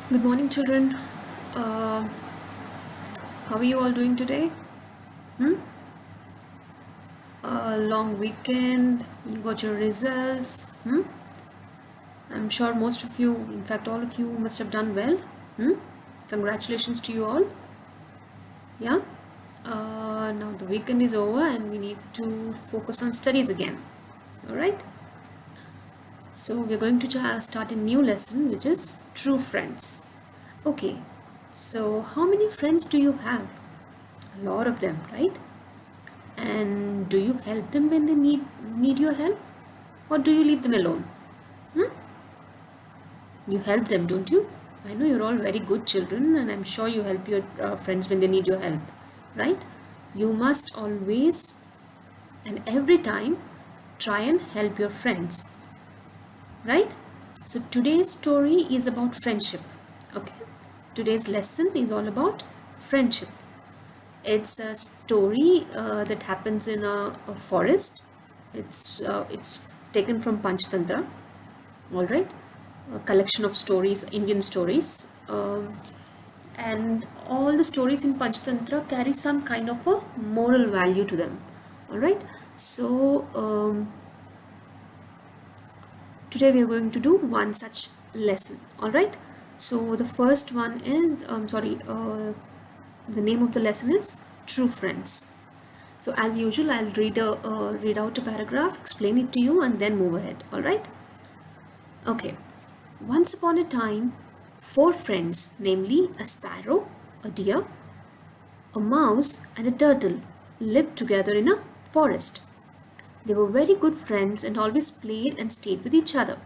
Good morning, children. Uh, how are you all doing today? Hmm? Long weekend. You got your results. I'm sure most of you, in fact, all of you, must have done well. Hmm? Congratulations to you all. Yeah. Now the weekend is over, and we need to focus on studies again. All right. So we're going to start a new lesson, which is true friends. Okay. So how many friends do you have? A lot of them, right? And do you help them when they need your help, or do you leave them alone? Hmm? You help them, don't you? I know you're all very good children, and I'm sure you help your friends when they need your help, right? You must always and every time try and help your friends, right? So today's story is about friendship. Okay, today's lesson is all about friendship. It's a story that happens in a forest. It's taken from Panchatantra. All right, a collection of stories, Indian stories, and all the stories in Panchatantra carry some kind of a moral value to them. All right, so today we are going to do one such lesson. All right, so the first one is the name of the lesson is True Friends. So as usual, I'll read out a paragraph, explain it to you, and then move ahead. All right. Okay. Once upon a time, four friends, namely a sparrow, a deer, a mouse, and a turtle, lived together in a forest. They were very good friends and always played and stayed with each other.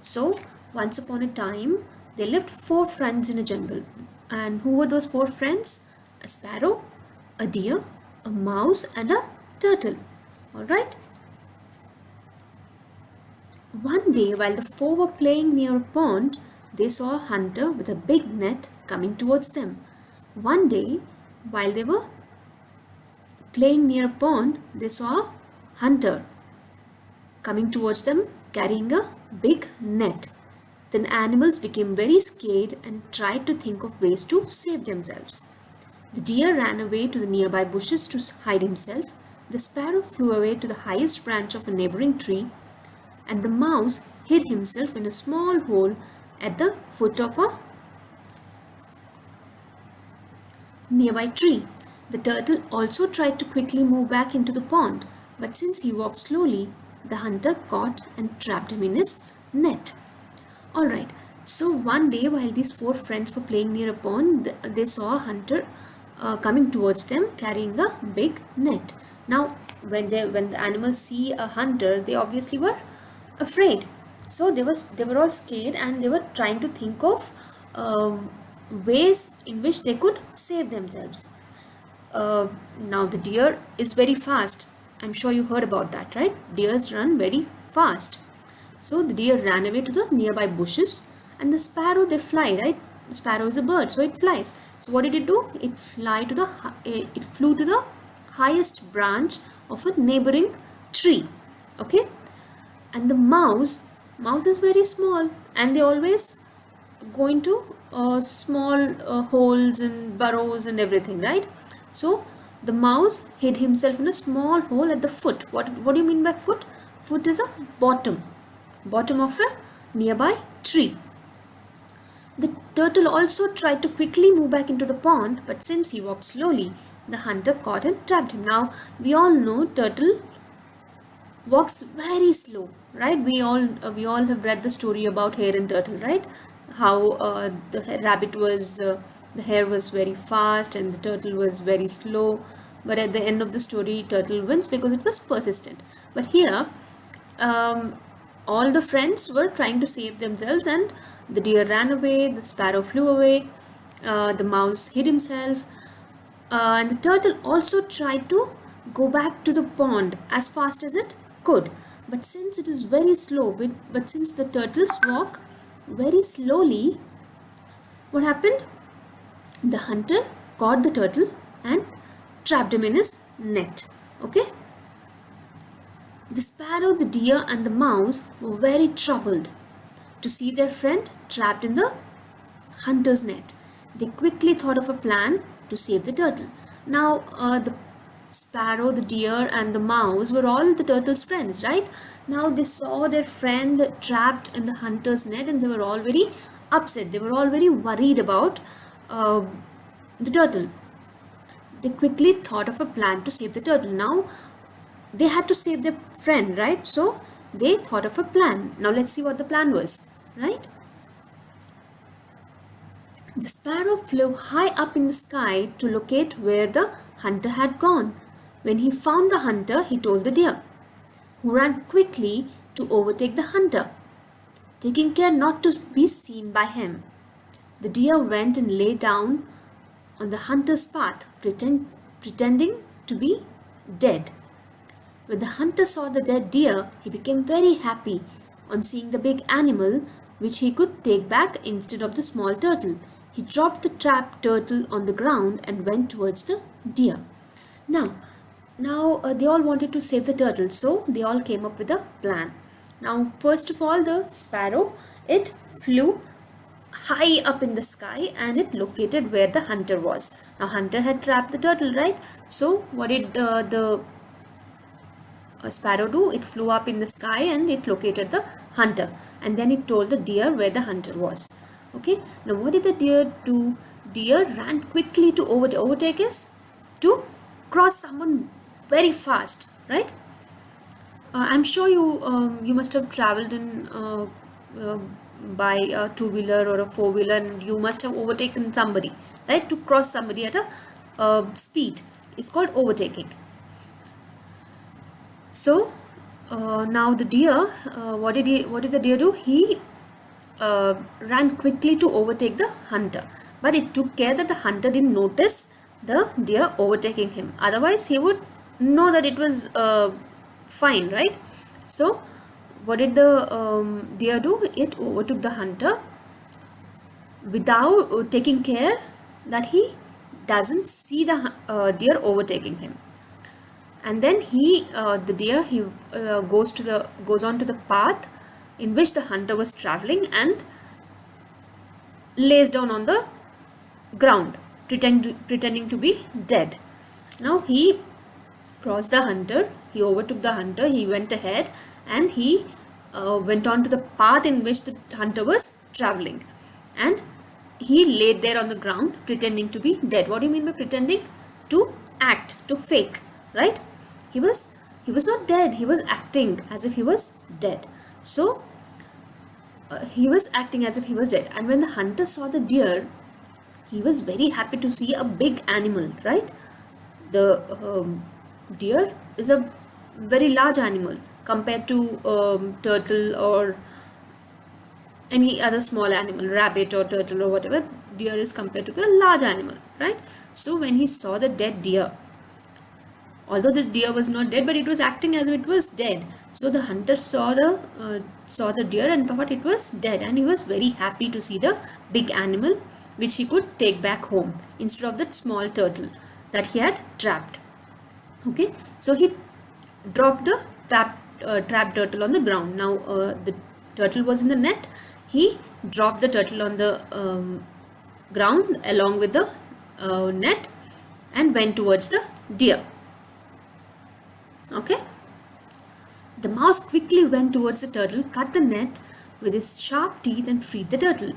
So, once upon a time, there lived four friends in a jungle. And who were those four friends? A sparrow, a deer, a mouse, and a turtle. Alright? One day, while the four were playing near a pond, they saw a hunter with a big net coming towards them. One day, while they were playing near a pond, they saw a hunter coming towards them carrying a big net. Then animals became very scared and tried to think of ways to save themselves. The deer ran away to the nearby bushes to hide himself. The sparrow flew away to the highest branch of a neighboring tree, and the mouse hid himself in a small hole at the foot of a nearby tree. The turtle also tried to quickly move back into the pond, but since he walked slowly, the hunter caught and trapped him in his net. Alright, so one day while these four friends were playing near a pond, they saw a hunter coming towards them carrying a big net. Now, when the animals see a hunter, they obviously were afraid. So they were all scared and they were trying to think of ways in which they could save themselves. Now the deer is very fast. I'm sure you heard about that, right? Deers run very fast. So the deer ran away to the nearby bushes, and the sparrow, they fly, right? The sparrow is a bird, so it flies. So what did it do? It flew to the highest branch of a neighboring tree. Okay, and the mouse is very small, and they always go into small holes and burrows and everything, right? So the mouse hid himself in a small hole at the foot. What do you mean by foot? Foot is a bottom of a nearby tree. The turtle also tried to quickly move back into the pond, but since he walked slowly, the hunter caught and trapped him. Now we all know turtle walks very slow, right? We all have read the story about hare and turtle, right? How the hare was very fast and the turtle was very slow, but at the end of the story turtle wins because it was persistent. But here um, all the friends were trying to save themselves, and the deer ran away, the sparrow flew away, the mouse hid himself, and the turtle also tried to go back to the pond as fast as it could. But since it is very slow, but since the turtles walk very slowly, what happened? The hunter caught the turtle and trapped him in his net. Okay? The sparrow, the deer, and the mouse were very troubled to see their friend trapped in the hunter's net. They quickly thought of a plan to save the turtle. Now, the sparrow, the deer, and the mouse were all the turtle's friends, right? Now they saw their friend trapped in the hunter's net and they were all very upset. They were all very worried about uh, the turtle. They quickly thought of a plan to save the turtle. Now they had to save their friend, right? So they thought of a plan. Now let's see what the plan was, right? The sparrow flew high up in the sky to locate where the hunter had gone. When he found the hunter, he told the deer, who ran quickly to overtake the hunter, taking care not to be seen by him. The deer went and lay down on the hunter's path, pretending to be dead. When the hunter saw the dead deer, he became very happy on seeing the big animal which he could take back instead of the small turtle. He dropped the trapped turtle on the ground and went towards the deer. Now, they all wanted to save the turtle, so they all came up with a plan. Now, first of all, the sparrow, it flew high up in the sky and it located where the hunter was. Now, hunter had trapped the turtle, right? So, what did the sparrow do? It flew up in the sky and it located the hunter, and then it told the deer where the hunter was. Okay, now what did the deer do? Deer ran quickly to overtake is to cross someone very fast, right? I'm sure you must have traveled in by a two-wheeler or a four-wheeler, and you must have overtaken somebody, right? To cross somebody at a speed is called overtaking. So now the deer, what did the deer do? He ran quickly to overtake the hunter, but it took care that the hunter didn't notice the deer overtaking him. Otherwise, he would know that it was fine, right? So, what did the deer do? It overtook the hunter without taking care that he doesn't see the deer overtaking him. And then the deer goes on to the path in which the hunter was traveling and lays down on the ground, pretending to be dead. Now he crossed the hunter, he overtook the hunter, he went ahead and he went on to the path in which the hunter was traveling, and he laid there on the ground pretending to be dead. What do you mean by pretending? To act, to fake, right? He was not dead, he was acting as if he was dead. So he was acting as if he was dead, and when the hunter saw the deer, he was very happy to see a big animal, right? The deer is a very large animal compared to turtle or any other small animal, rabbit or turtle or whatever. Deer is compared to a large animal, right? So when he saw the dead deer, although the deer was not dead, but it was acting as if it was dead. So the hunter saw the deer and thought it was dead, and he was very happy to see the big animal which he could take back home instead of that small turtle that he had trapped. Okay, so he dropped the trapped turtle on the ground. Now the turtle was in the net. He dropped the turtle on the ground along with the net and went towards the deer. Okay, the mouse quickly went towards the turtle, cut the net with his sharp teeth and freed the turtle.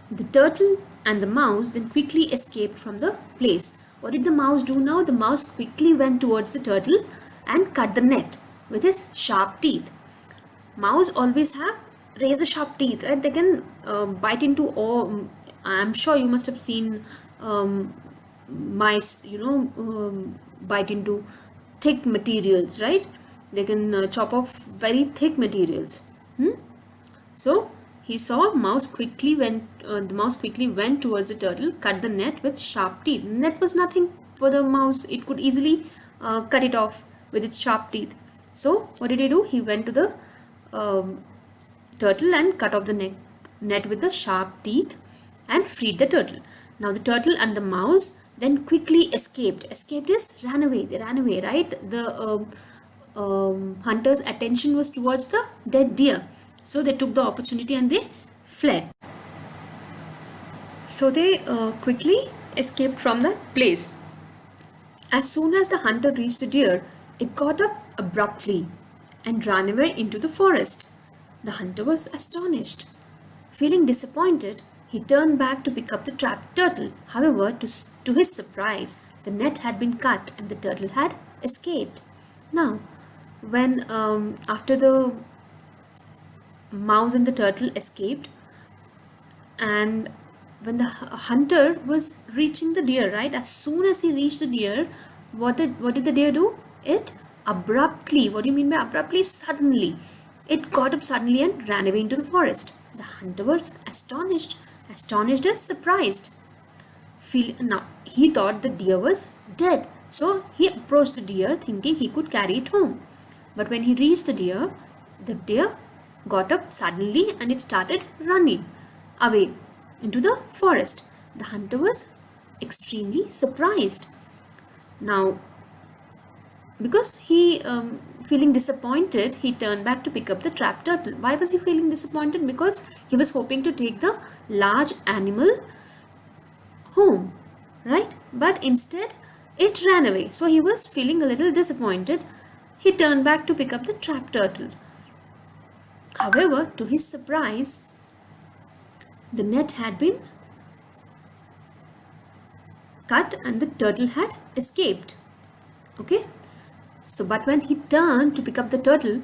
The turtle and the mouse then quickly escaped from the place. What did the mouse do now? The mouse quickly went towards the turtle and cut the net with his sharp teeth. Mouse always have razor sharp teeth, right? They can bite into all. I'm sure you must have seen mice, bite into thick materials, right? They can chop off very thick materials. So he saw the mouse quickly went towards the turtle, cut the net with sharp teeth. The net was nothing for the mouse; it could easily cut it off with its sharp teeth. So what did he do? He went to the turtle and cut off the net with the sharp teeth and freed the turtle. Now the turtle and the mouse then quickly escaped. Escaped is ran away. They ran away, right? The hunter's attention was towards the dead deer. So they took the opportunity and they fled. So they quickly escaped from that place. As soon as the hunter reached the deer, it got up abruptly and ran away into the forest. The hunter was astonished. Feeling disappointed, he turned back to pick up the trapped turtle. However, to his surprise, the net had been cut and the turtle had escaped. Now, when after the mouse and the turtle escaped, and when the hunter was reaching the deer, right, as soon as he reached the deer, what did the deer do? It abruptly, what do you mean by abruptly? Suddenly, it got up suddenly and ran away into the forest. The hunter was astonished as surprised. Now he thought the deer was dead, so he approached the deer thinking he could carry it home. But when he reached the deer got up suddenly and it started running away into the forest. The hunter was extremely surprised. Now, because he feeling disappointed, he turned back to pick up the trapped turtle. Why was he feeling disappointed? Because he was hoping to take the large animal home, right? But instead it ran away. So he was feeling a little disappointed. He turned back to pick up the trapped turtle. However, to his surprise, the net had been cut and the turtle had escaped. Okay, so but when he turned to pick up the turtle,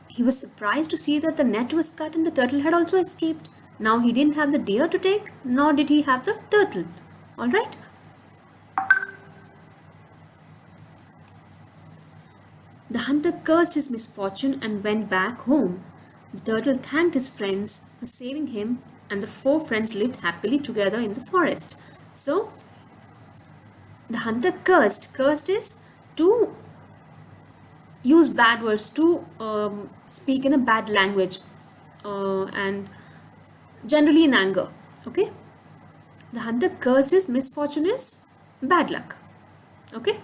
he was surprised to see that the net was cut and the turtle had also escaped. Now he didn't have the deer to take, nor did he have the turtle. All right. The hunter cursed his misfortune and went back home. The turtle thanked his friends for saving him, and the four friends lived happily together in the forest. So, the hunter cursed. Cursed is to use bad words, to speak in a bad language, and generally in anger. Okay. The hunter cursed his misfortune is bad luck. Okay.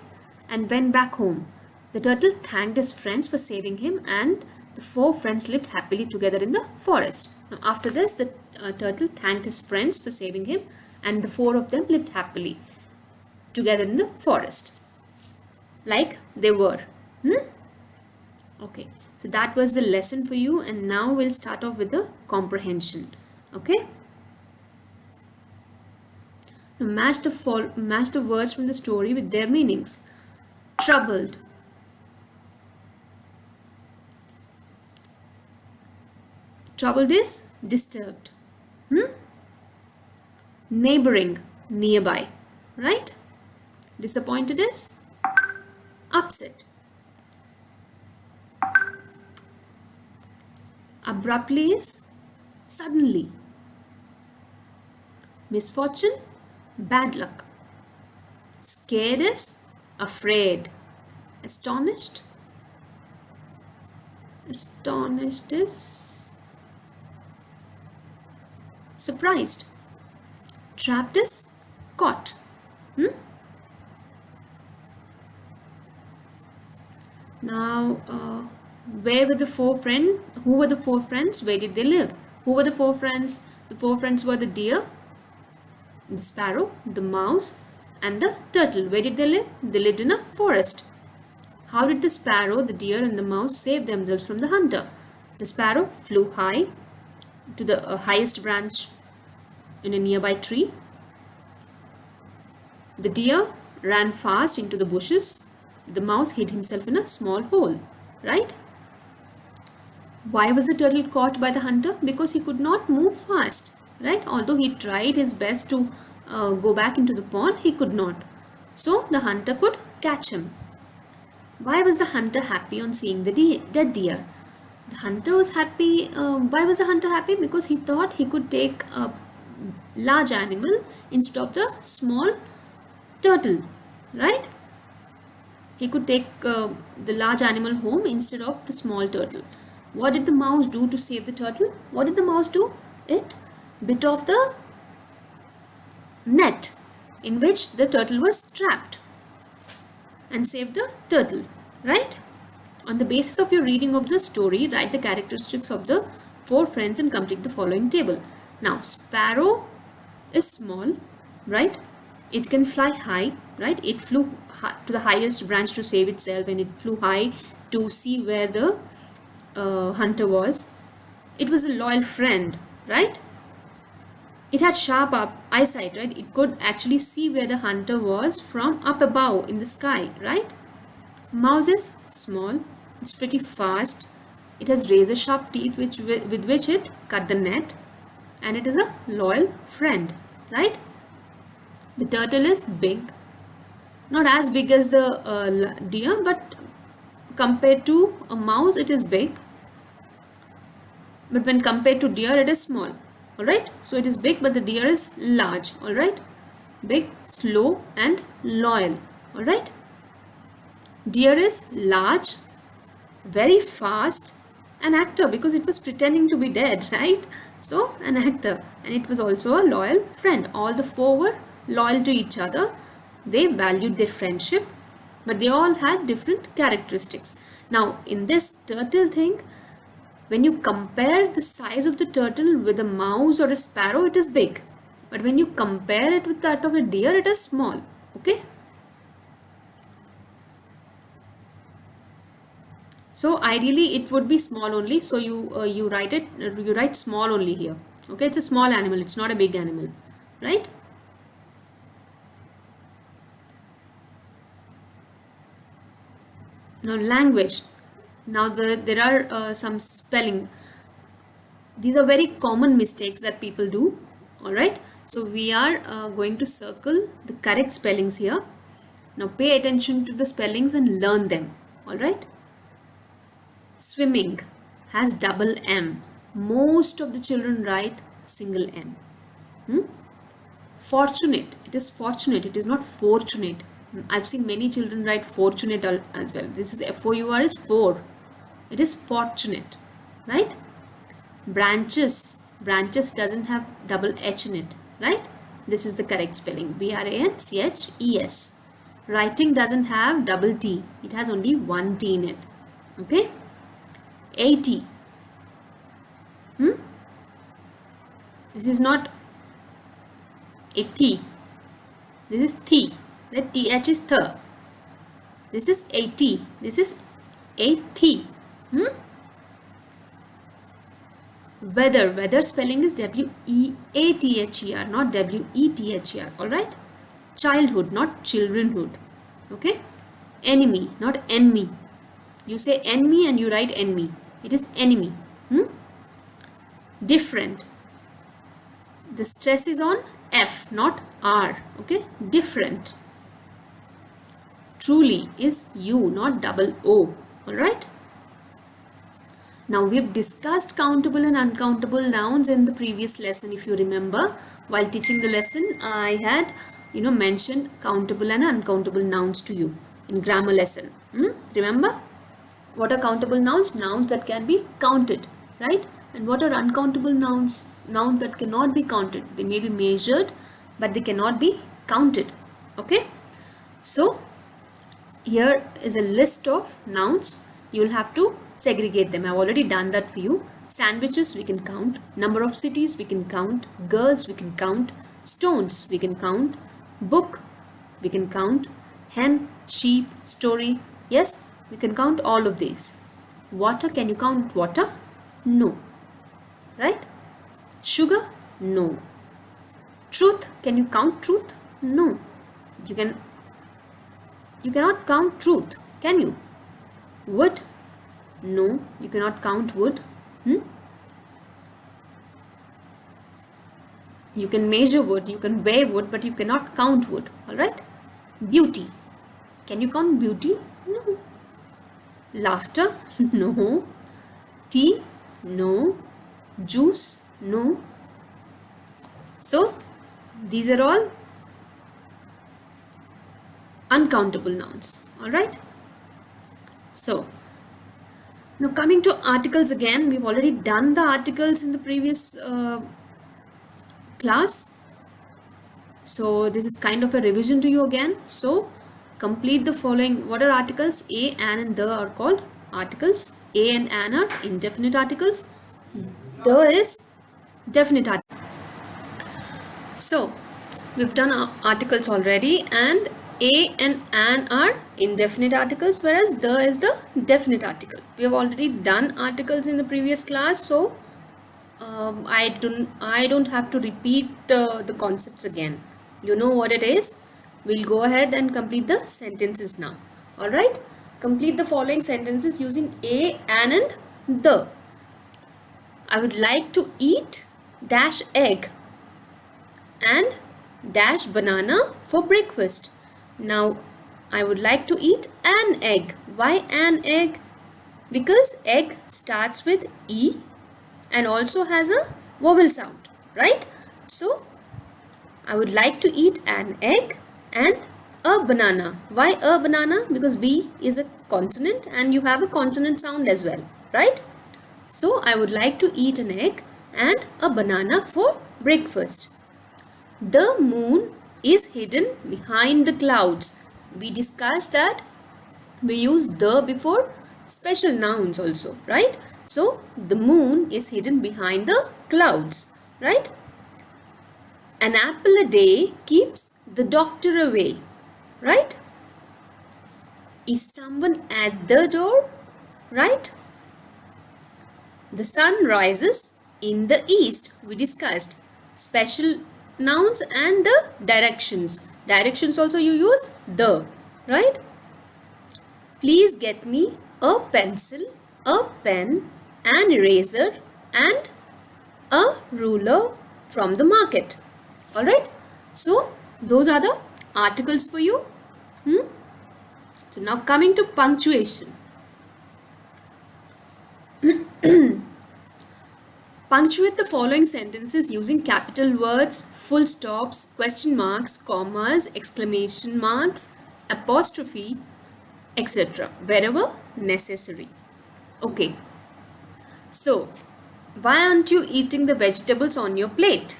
And went back home. The turtle thanked his friends for saving him, and the four friends lived happily together in the forest. Now, after this, the turtle thanked his friends for saving him, and the four of them lived happily together in the forest, like they were. Okay, so that was the lesson for you, and now we'll start off with the comprehension. Okay. Now match the words from the story with their meanings. Troubled. Troubled is disturbed. Neighboring, nearby, right? Disappointed is upset. Abruptly is suddenly. Misfortune, bad luck. Scared is afraid. Astonished is surprised. Trapped is caught. Now, where were the four friends? Who were the four friends? Where did they live? Who were the four friends? The four friends were the deer, the sparrow, the mouse, and the turtle. Where did they live? They lived in a forest. How did the sparrow, the deer, and the mouse save themselves from the hunter? The sparrow flew high to the highest branch in a nearby tree. The deer ran fast into the bushes. The mouse hid himself in a small hole, right? Why was the turtle caught by the hunter? Because he could not move fast, right? Although he tried his best to go back into the pond, he could not. So the hunter could catch him. Why was the hunter happy on seeing the dead deer? The hunter was happy. Why was the hunter happy? Because he thought he could take a large animal instead of the small turtle, right? He could take the large animal home instead of the small turtle. What did the mouse do to save the turtle? What did the mouse do? It bit off the net in which the turtle was trapped and saved the turtle, right? On the basis of your reading of the story, write the characteristics of the four friends and complete the following table. Now, sparrow is small, right? It can fly high, right? It flew to the highest branch to save itself, and it flew high to see where the hunter was. It was a loyal friend, right? It had sharp eyesight, right? It could actually see where the hunter was from up above in the sky, right? Mouse is small, it's pretty fast, it has razor sharp teeth with which it cut the net, and it is a loyal friend, right? The turtle is big, not as big as the deer, but compared to a mouse it is big, but when compared to deer it is small. All right, so it is big but the deer is large. All right, big, slow and loyal. All right, deer is large, very fast, an actor because it was pretending to be dead, right? So an actor, and it was also a loyal friend. All the four were loyal to each other. They valued their friendship, but they all had different characteristics. Now in this turtle thing, when you compare the size of the turtle with a mouse or a sparrow, it is big, but when you compare it with that of a deer, it is small. Okay, so ideally it would be small only, so you write small only here. Okay, it's a small animal, it's not a big animal, right? Now language. Now there are some spelling. These are very common mistakes that people do. All right, so we are going to circle the correct spellings here. Now pay attention to the spellings and learn them. All right. Swimming has double M. Most of the children write single M. Fortunate, it is fortunate, it is not fortunate. I've seen many children write fortunate as well. This is F-O-U-R is 4. It is fortunate, right? Branches, branches doesn't have double H in it, right? This is the correct spelling, B-R-A-N-C-H-E-S. Writing doesn't have double T, it has only one T in it. Okay, 80. This is not a T, this is T. The TH is th. This is 80, this is a T. Weather, weather spelling is W-E-A-T-H-E-R, not W-E-T-H-E-R. All right. Childhood, not childrenhood. Okay. Enemy, not enemy. You say enemy and you write enemy. It is enemy. Different. The stress is on F, not R. Okay. Different. Truly is U, not double O. All right. Now we've discussed countable and uncountable nouns in the previous lesson. If you remember, while teaching the lesson, I had mentioned countable and uncountable nouns to you in grammar lesson. Remember, what are countable nouns? Nouns that can be counted, right? And what are uncountable nouns? Nouns that cannot be counted. They may be measured, but they cannot be counted. Okay, so here is a list of nouns. You will have to segregate them. I've already done that for you. Sandwiches we can count, number of cities we can count, girls we can count, stones we can count, book we can count, hen, sheep, story. Yes, we can count all of these. Water, can you count water? No. Right? Sugar? No. Truth, can you count truth? No. You cannot count truth, can you? Wood? No, you cannot count wood. You can measure wood, you can weigh wood, but you cannot count wood. All right. Beauty, can you count beauty? No. Laughter? No. Tea? No. Juice? No. So these are all uncountable nouns. All right. So now coming to articles again, we've already done the articles in the previous class. So this is kind of a revision to you again. So complete the following. What are articles? A, an and the are called articles. A and an are indefinite articles. The is definite article. So we've done our articles already, and a and an are indefinite articles, whereas the is the definite article. We have already done articles in the previous class, so I don't have to repeat the concepts again. You know what it is. We'll go ahead and complete the sentences now. All right. Complete the following sentences using a, an, and the. I would like to eat dash egg and dash banana for breakfast. Now, I would like to eat an egg. Why an egg? Because egg starts with E and also has a vowel sound, right? So, I would like to eat an egg and a banana. Why a banana? Because B is a consonant and you have a consonant sound as well, right? So, I would like to eat an egg and a banana for breakfast. The moon is hidden behind the clouds. We discussed that we use the before special nouns also, right? So, the moon is hidden behind the clouds, right? An apple a day keeps the doctor away, right? Is someone at the door, right? The sun rises in the east. We discussed special nouns and the directions. Directions also you use the, right? Please get me a pencil, a pen, an eraser and a ruler from the market. Alright? So, those are the articles for you. So, now coming to punctuation. Punctuate the following sentences using capital words, full stops, question marks, commas, exclamation marks, apostrophe, etc. wherever necessary. Okay. So, why aren't you eating the vegetables on your plate?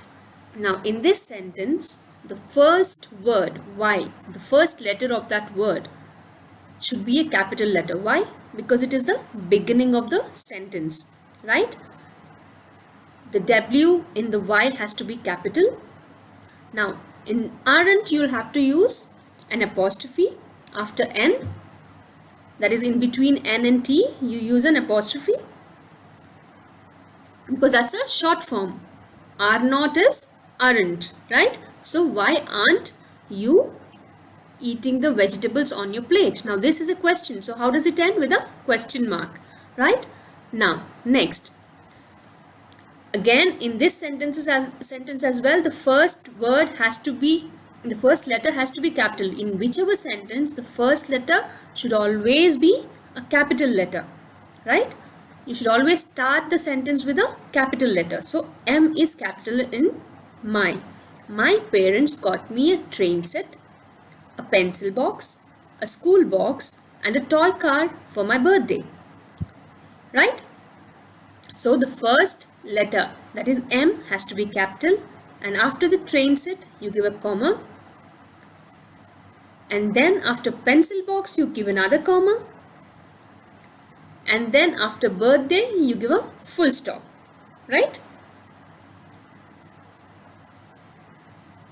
Now, in this sentence, the first word, why, the first letter of that word should be a capital letter. Why? Because it is the beginning of the sentence, right? The W in the Y has to be capital. Now, in aren't, you'll have to use an apostrophe after N. That is, in between N and T, you use an apostrophe because that's a short form. Are not is aren't, right? So, why aren't you eating the vegetables on your plate? Now, this is a question. So, how does it end? With a question mark, right? Now, next. Again, in this sentence as well, the first word has to be, the first letter has to be capital. In whichever sentence, the first letter should always be a capital letter, right? You should always start the sentence with a capital letter. So, M is capital in my. My parents got me a train set, a pencil box, a school box, and a toy car for my birthday, right? So, the first letter, that is M, has to be capital, and after the train set you give a comma, and then after pencil box you give another comma, and then after birthday you give a full stop, right?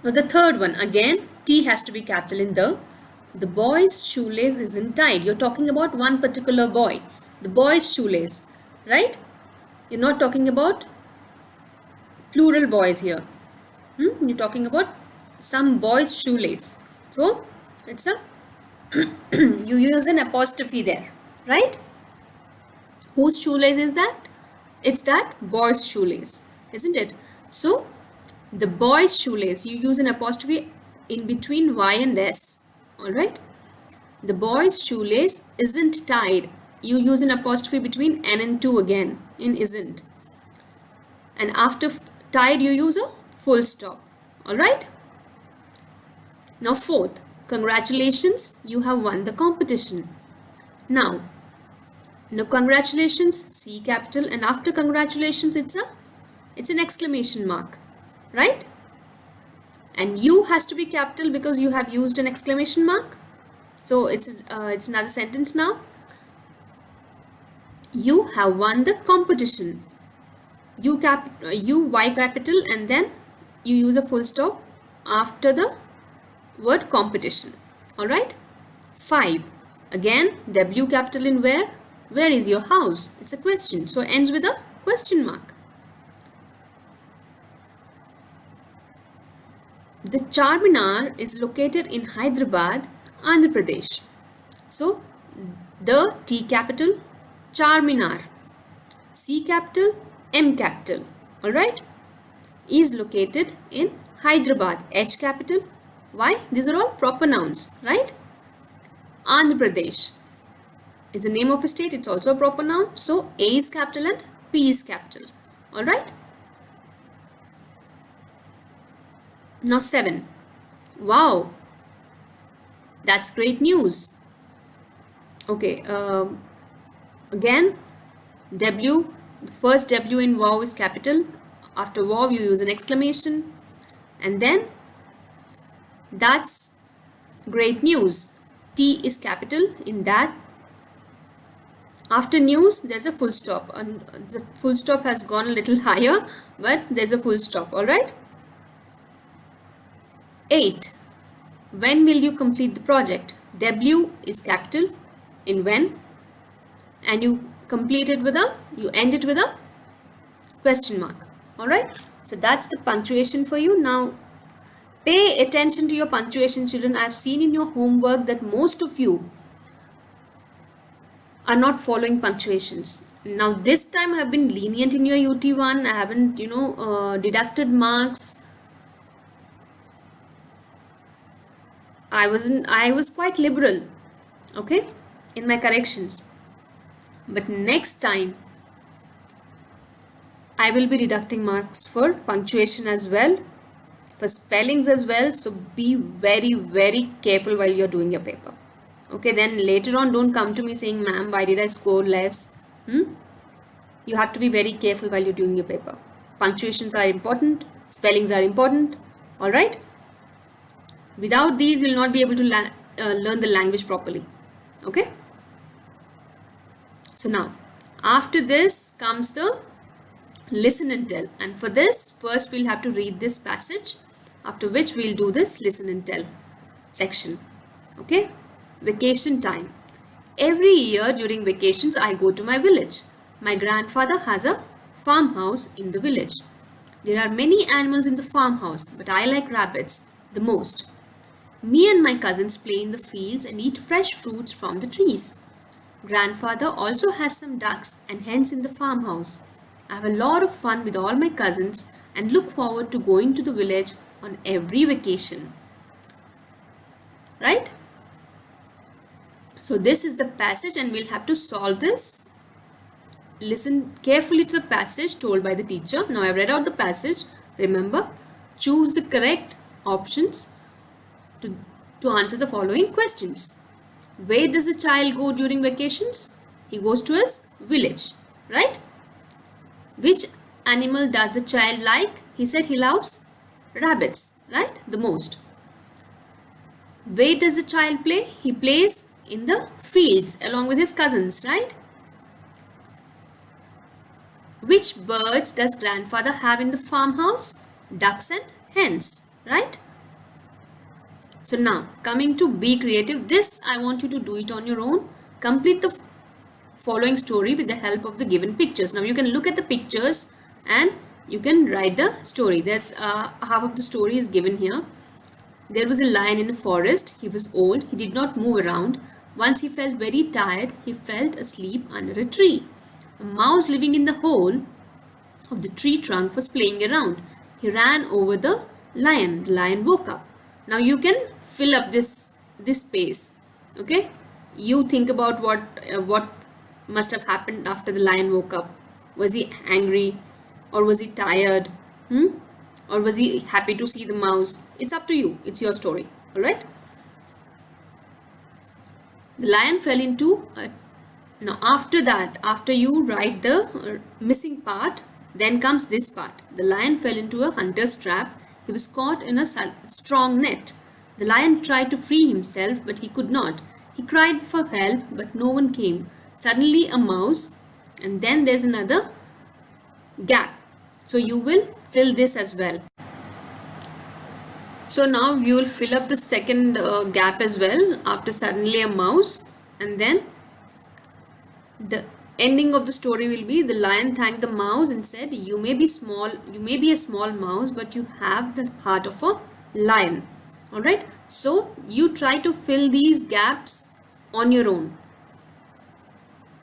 Now the third one, again T has to be capital in the boy's shoelace isn't tied. You're talking about one particular boy, the boy's shoelace, right? You're not talking about plural boys here. You're talking about some boy's shoelace. So, it's a you use an apostrophe there, right? Whose shoelace is that? It's that boy's shoelace, isn't it? So, the boy's shoelace, you use an apostrophe in between Y and S, alright? The boy's shoelace isn't tied. You use an apostrophe between N and 2 again, in isn't. And after tied, you use a full stop, alright? Now fourth, congratulations, you have won the competition. Now congratulations, C capital, and after congratulations it's an exclamation mark, right? And you has to be capital because you have used an exclamation mark. So it's another sentence now. You have won the competition. You Y capital and then you use a full stop after the word competition. Alright. 5. Again, W capital in where? Where is your house? It's a question. So ends with a question mark. The Charminar is located in Hyderabad, Andhra Pradesh. So the T capital, Charminar. C capital, M capital. Alright. Is located in Hyderabad, H capital. Why? These are all proper nouns, right? Andhra Pradesh is the name of a state. It's also a proper noun. So A is capital and P is capital. Alright. Now 7. Wow. That's great news. Okay. Again, W. The first W in wow is capital. After wow you use an exclamation. And then that's great news. T is capital in that. After news, there's a full stop. And the full stop has gone a little higher, but there's a full stop. Alright. 8. When will you complete the project? W is capital in when. And you complete it with you end it with a question mark. Alright. So that's the punctuation for you. Now, pay attention to your punctuation, children. I have seen in your homework that most of you are not following punctuations. Now this time I have been lenient in your UT1. I haven't, deducted marks. I was quite liberal, okay, in my corrections. But next time I will be deducting marks for punctuation as well, for spellings as well. So be very, very careful while you're doing your paper. Okay, then later on don't come to me saying, ma'am, why did I score less? You have to be very careful while you're doing your paper. Punctuations are important, spellings are important. Alright? Without these, you'll not be able to learn the language properly. Okay? So now, after this comes the listen and tell. And for this, first we'll have to read this passage, after which we'll do this listen and tell section. Okay? Vacation time. Every year during vacations, I go to my village. My grandfather has a farmhouse in the village. There are many animals in the farmhouse, but I like rabbits the most. Me and my cousins play in the fields and eat fresh fruits from the trees. Grandfather also has some ducks and hens in the farmhouse. I have a lot of fun with all my cousins and look forward to going to the village on every vacation. Right? So this is the passage and we'll have to solve this. Listen carefully to the passage told by the teacher. Now I read out the passage. Remember, choose the correct options to answer the following questions. Where does the child go during vacations? He goes to his village, right? Which animal does the child like? He said he loves rabbits, right? The most. Where does the child play? He plays in the fields along with his cousins, right? Which birds does grandfather have in the farmhouse? Ducks and hens, right? So now, coming to be creative, this I want you to do it on your own. Complete the following story with the help of the given pictures. Now you can look at the pictures and you can write the story. There's half of the story is given here. There was a lion in a forest. He was old. He did not move around. Once he felt very tired. He fell asleep under a tree. A mouse living in the hole of the tree trunk was playing around. He ran over the lion. The lion woke up. Now you can fill up this space. Okay, you think about what must have happened after the lion woke up. Was he angry, or was he tired, or was he happy to see the mouse? It's up to you. It's your story. All right. The lion fell into now after that, after you write the missing part, then comes this part. The lion fell into a hunter's trap. He was caught in a strong net. The lion tried to free himself, but he could not. He cried for help, but no one came. Suddenly a mouse, and then there's another gap. So you will fill this as well. So now we will fill up the second gap as well after suddenly a mouse, and then the ending of the story will be the lion thanked the mouse and said, you may be small, you may be a small mouse, but you have the heart of a lion. All right, so you try to fill these gaps on your own.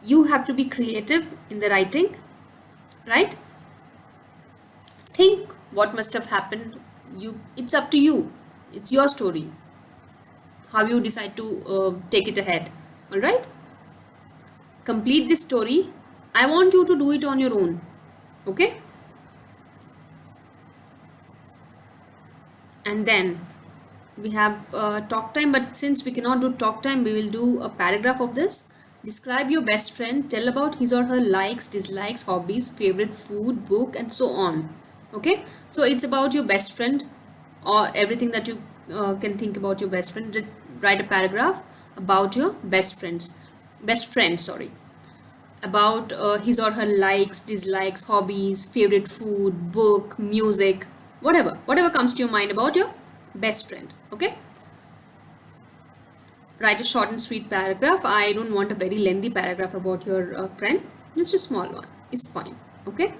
You have to be creative in the writing, right? Think what must have happened. It's up to you. It's your story, how you decide to take it ahead. All right, complete this story. I want you to do it on your own. Okay, and then we have talk time, but since we cannot do talk time, we will do a paragraph of this. Describe your best friend, tell about his or her likes, dislikes, hobbies, favorite food, book, and so on. Okay, so it's about your best friend, or everything that you can think about your best friend. Just write a paragraph about your best friend, sorry, about his or her likes, dislikes, hobbies, favorite food, book, music, whatever comes to your mind about your best friend. Okay, write a short and sweet paragraph. I don't want a very lengthy paragraph about your friend. Just a small one is fine. Okay,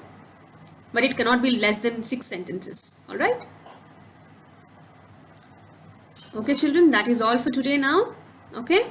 but it cannot be less than 6 sentences. All right. Okay children, that is all for today now. Okay.